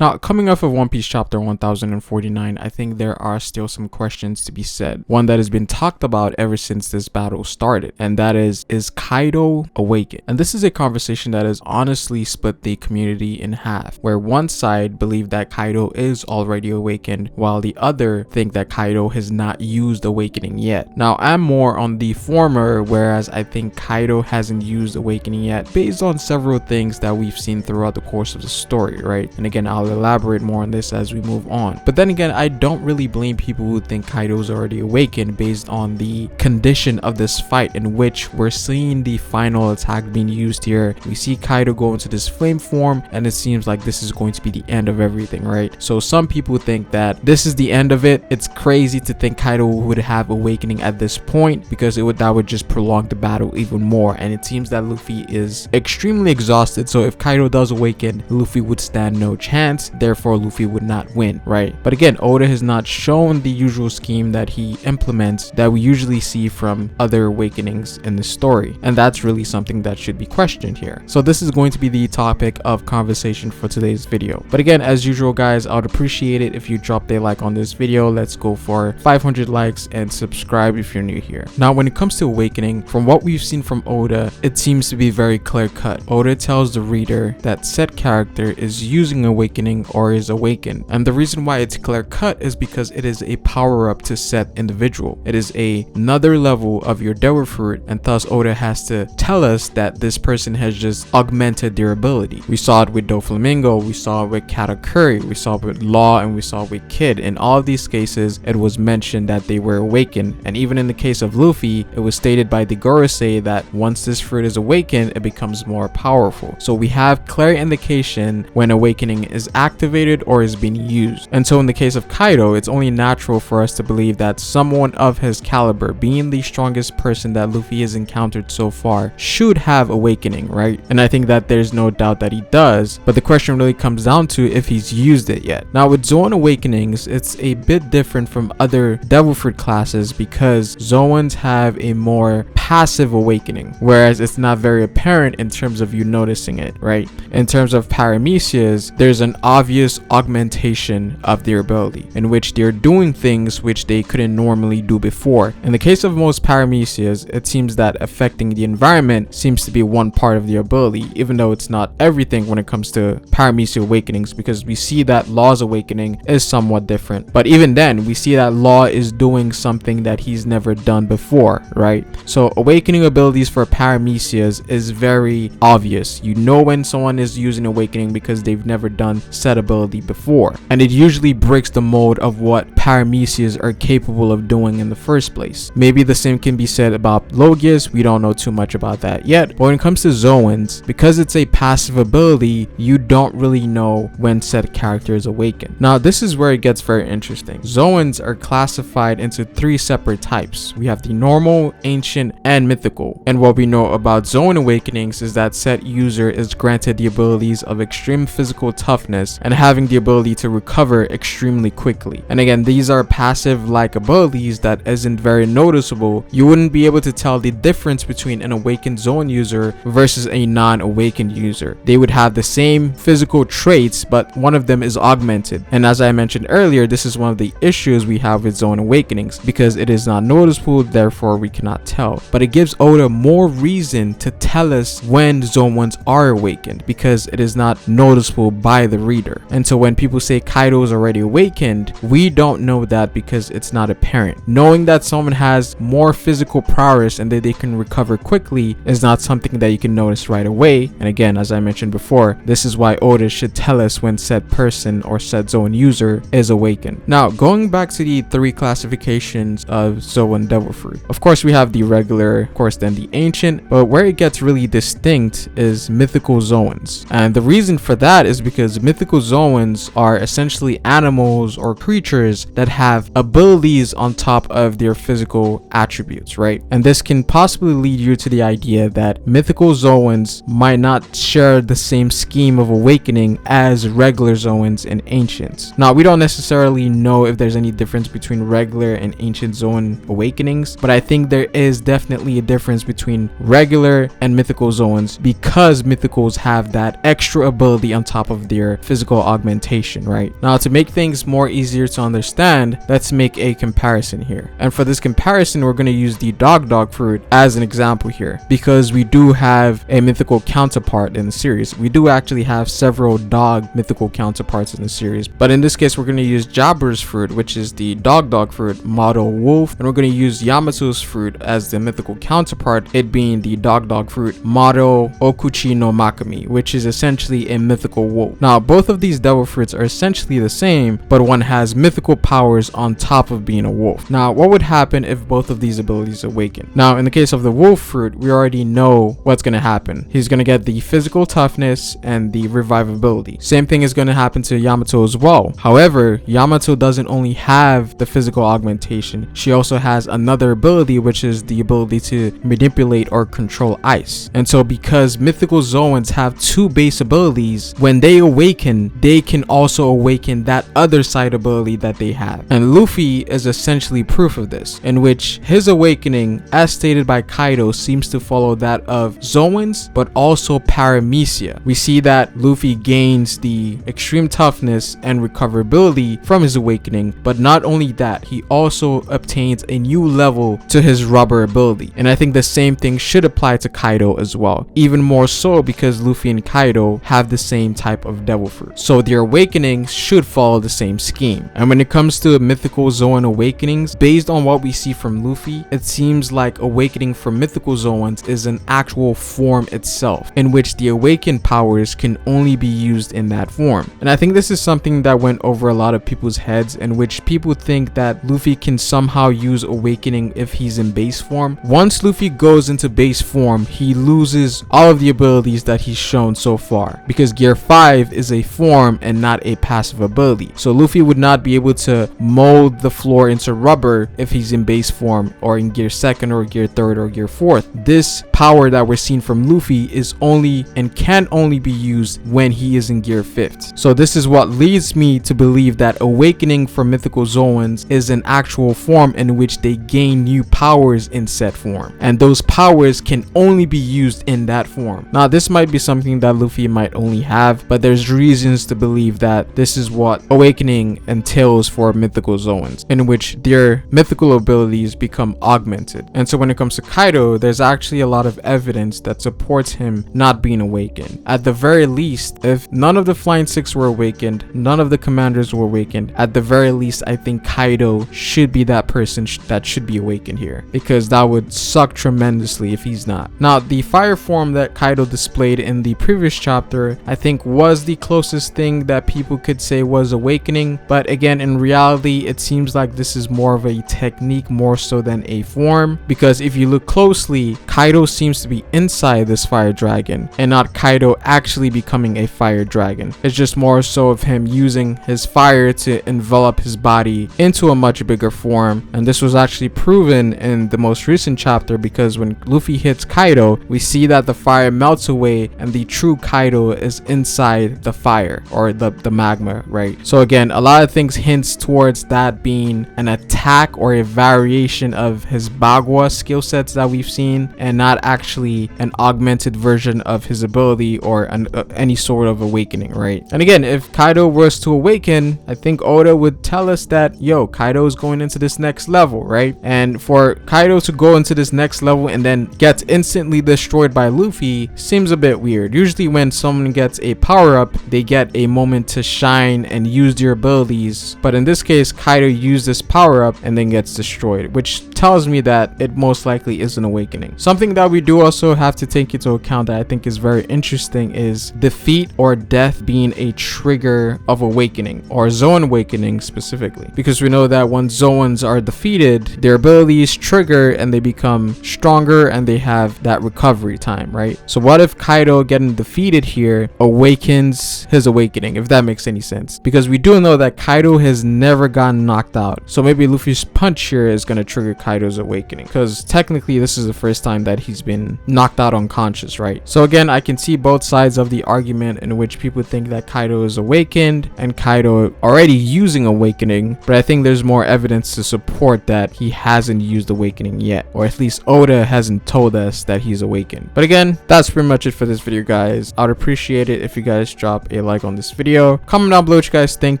Now, coming off of One Piece chapter 1049, I think there are still some questions to be said. One that has been talked about ever since this battle started, and that is Kaido awakened? And this is a conversation that has honestly split the community in half, where one side believe that Kaido is already awakened, while the other think that Kaido has not used awakening yet. Now, I'm more on the former, whereas I think Kaido hasn't used awakening yet, based on several things that we've seen throughout the course of the story, right? And again, I'll elaborate more on this as we move on. But then again, I don't really blame people who think Kaido's already awakened based on the condition of this fight, in which we're seeing the final attack being used here. We see Kaido go into this flame form, and it seems like this is going to be the end of everything, right? So some people think that this is the end of it. It's crazy to think Kaido would have awakening at this point, because that would just prolong the battle even more. And it seems that Luffy is extremely exhausted, so if Kaido does awaken, Luffy would stand no chance, therefore Luffy would not win, right? But again, Oda has not shown the usual scheme that he implements that we usually see from other awakenings in the story, and that's really something that should be questioned here. So this is going to be the topic of conversation for today's video. But again, as usual guys, I would appreciate it if you dropped a like on this video. Let's go for 500 likes, and subscribe if you're new here. Now, when it comes to awakening, from what we've seen from Oda, it seems to be very clear cut. Oda tells the reader that said character is using awakening or is awakened, and the reason why it's clear cut is because it is a power up to said individual. It is another level of your devil fruit, and thus Oda has to tell us that this person has just augmented their ability. We saw it with Doflamingo, we saw it with Katakuri, we saw it with Law, and we saw it with Kid. In all of these cases, it was mentioned that they were awakened, and even in the case of Luffy, it was stated by the Gorosei that once this fruit is awakened, it becomes more powerful. So we have clear indication when awakening is activated or is being used. And so in the case of Kaido, it's only natural for us to believe that someone of his caliber, being the strongest person that Luffy has encountered so far, should have awakening, right? And I think that there's no doubt that he does, but the question really comes down to if he's used it yet. Now with Zoan awakenings, it's a bit different from other devil fruit classes, because Zoans have a more passive awakening, whereas it's not very apparent in terms of you noticing it, right? In terms of Paramecia's, there's an obvious augmentation of their ability, in which they're doing things which they couldn't normally do before. In the case of most Paramecia's, it seems that affecting the environment seems to be one part of their ability, even though it's not everything when it comes to Paramecia awakenings, because we see that Law's awakening is somewhat different. But even then, we see that Law is doing something that he's never done before, right? So awakening abilities for Paramecia's is very obvious. You know when someone is using awakening because they've never done said ability before, and it usually breaks the mold of what Paramecia's are capable of doing in the first place. Maybe the same can be said about Logias. We don't know too much about that yet. But when it comes to Zoans, because it's a passive ability, you don't really know when said character is awakened. Now this is where it gets very interesting. Zoans are classified into three separate types. We have the normal, ancient, and mythical. And what we know about Zoan awakenings is that said user is granted the abilities of extreme physical toughness and having the ability to recover extremely quickly. And again, these are passive like abilities that isn't very noticeable. You wouldn't be able to tell the difference between an awakened Zoan user versus a non-awakened user. They would have the same physical traits, but one of them is augmented. And as I mentioned earlier, this is one of the issues we have with Zoan awakenings, because it is not noticeable, therefore we cannot tell. But it gives Oda more reason to tell us when Zoans are awakened, because it is not noticeable by the reader. And so when people say Kaido is already awakened, we don't know that because it's not apparent. Knowing that someone has more physical prowess and that they can recover quickly is not something that you can notice right away. And again, as I mentioned before, this is why Oda should tell us when said person or said Zoan user is awakened. Now, going back to the three classifications of Zoan devil fruit, of course we have the regular, of course then the ancient, but where it gets really distinct is mythical Zoans. And the reason for that is because mythical Zoans are essentially animals or creatures that have abilities on top of their physical attributes, right? And this can possibly lead you to the idea that mythical Zoans might not share the same scheme of awakening as regular Zoans and ancients. Now, we don't necessarily know if there's any difference between regular and ancient Zoan awakenings, but I think there is definitely a difference between regular and mythical Zoans, because mythicals have that extra ability on top of their physical augmentation, right? Now, to make things more easier to understand, let's make a comparison here. And for this comparison, we're going to use the dog fruit as an example here, because we do have a mythical counterpart in the series. We do actually have several dog mythical counterparts in the series, but in this case, we're going to use Jabber's fruit, which is the dog fruit model wolf, and we're going to use Yamato's fruit as the mythical counterpart, it being the dog fruit model Okuchi no Makami, which is essentially a mythical wolf. Now, both of these devil fruits are essentially the same, but one has mythical powers on top of being a wolf. Now, what would happen if both of these abilities awaken? Now, in the case of the wolf fruit, we already know what's going to happen. He's going to get the physical toughness and the revivability. Same thing is going to happen to Yamato as well. However, Yamato doesn't only have the physical augmentation, she also has another ability, which is the ability to manipulate or control ice. And so because mythical Zoans have two base abilities, when they awaken, they can also awaken that other side ability that they have. And Luffy is essentially proof of this, in which his awakening, as stated by Kaido, seems to follow that of Zoan's, but also paramecia. We see that Luffy gains the extreme toughness and recoverability from his awakening, but not only that, he also obtains a new level to his rubber ability. And I think the same thing should apply to Kaido as well, even more so because Luffy and Kaido have the same type of devil fruit, so their awakenings should follow the same scheme. And when it comes to mythical Zoan awakenings, based on what we see from Luffy, it seems like awakening from mythical Zoans is an actual form itself, in which the awakened powers can only be used in that form. And I think this is something that went over a lot of people's heads, in which people think that Luffy can somehow use awakening if he's in base form. Once Luffy goes into base form, he loses all of the abilities that he's shown so far, because Gear 5 is a form and not a passive ability. So Luffy would not be able to mold the floor into rubber if he's in base form or in Gear 2nd or Gear 3rd or Gear 4th. This power that we're seeing from Luffy is only and can only be used when he is in Gear 5th. So this is what leads me to believe that awakening from mythical Zoans is an actual form in which they gain new powers in said form, and those powers can only be used in that form. Now, this might be something that Luffy might only have, but there's reasons to believe that this is what awakening entails for mythical Zoans, in which their mythical abilities become augmented. And so when it comes to Kaido, there's actually a lot of evidence that supports him not being awakened. At the very least, if none of the Flying Six were awakened, none of the commanders were awakened, at the very least, I think Kaido should be that person that should be awakened here, because that would suck tremendously if he's not. Now, the fire form that Kaido displayed in the previous chapter, I think was the closest thing that people could say was awakening, but again, in reality, it seems like this is more of a technique more so than a form, because if you look closely, Kaido seems to be inside this fire dragon and not Kaido actually becoming a fire dragon. It's just more so of him using his fire to envelop his body into a much bigger form, and this was actually proven in the most recent chapter, because when Luffy hits Kaido, we see that the fire melts away and the true Kaido is inside the fire, or the magma, right? So again, a lot of things hints towards that being an attack or a variation of his Bagua skill sets that we've seen, and not actually an augmented version of his ability or any sort of awakening, right? And again, if Kaido was to awaken, I think Oda would tell us that, yo, Kaido is going into this next level, right? And for Kaido to go into this next level and then get instantly destroyed by Luffy seems a bit weird. Usually when someone gets a power-up, they get a moment to shine and use their abilities, but in this case, Kaido used this power-up and then gets destroyed, which tells me that it most likely is an awakening. Something that we do also have to take into account that I think is very interesting is defeat or death being a trigger of awakening, or Zoan awakening specifically, because we know that when Zoans are defeated, their abilities trigger and they become stronger and they have that recovery time, right? So what if Kaido getting defeated here awakens his awakening, if that makes any sense? Because we do know that Kaido has never gotten knocked out, so maybe Luffy's punch here is going to trigger Kaido's awakening, because technically this is the first time that he's been knocked out unconscious, right? So again, I can see both sides of the argument, in which people think that Kaido is awakened and Kaido already using awakening, but I think there's more evidence to support that he hasn't used awakening yet, or at least Oda hasn't told us that he's awakened. But again, that's pretty much it for this video, guys. I'd appreciate it if you guys drop a like on this video. Comment down below what you guys think,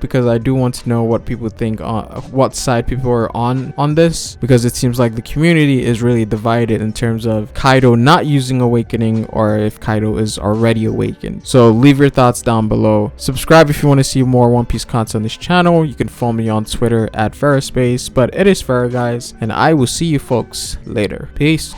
because I do want to know what people think, on what side people are on this, because it seems like the community is really divided in terms of Kaido not using awakening, or if Kaido is already awakened. So leave your thoughts down below. Subscribe if you want to see more One Piece content on this channel. You can follow me on Twitter at fERROSPACE. But it is Ferro, guys, and I will see you folks later. Peace.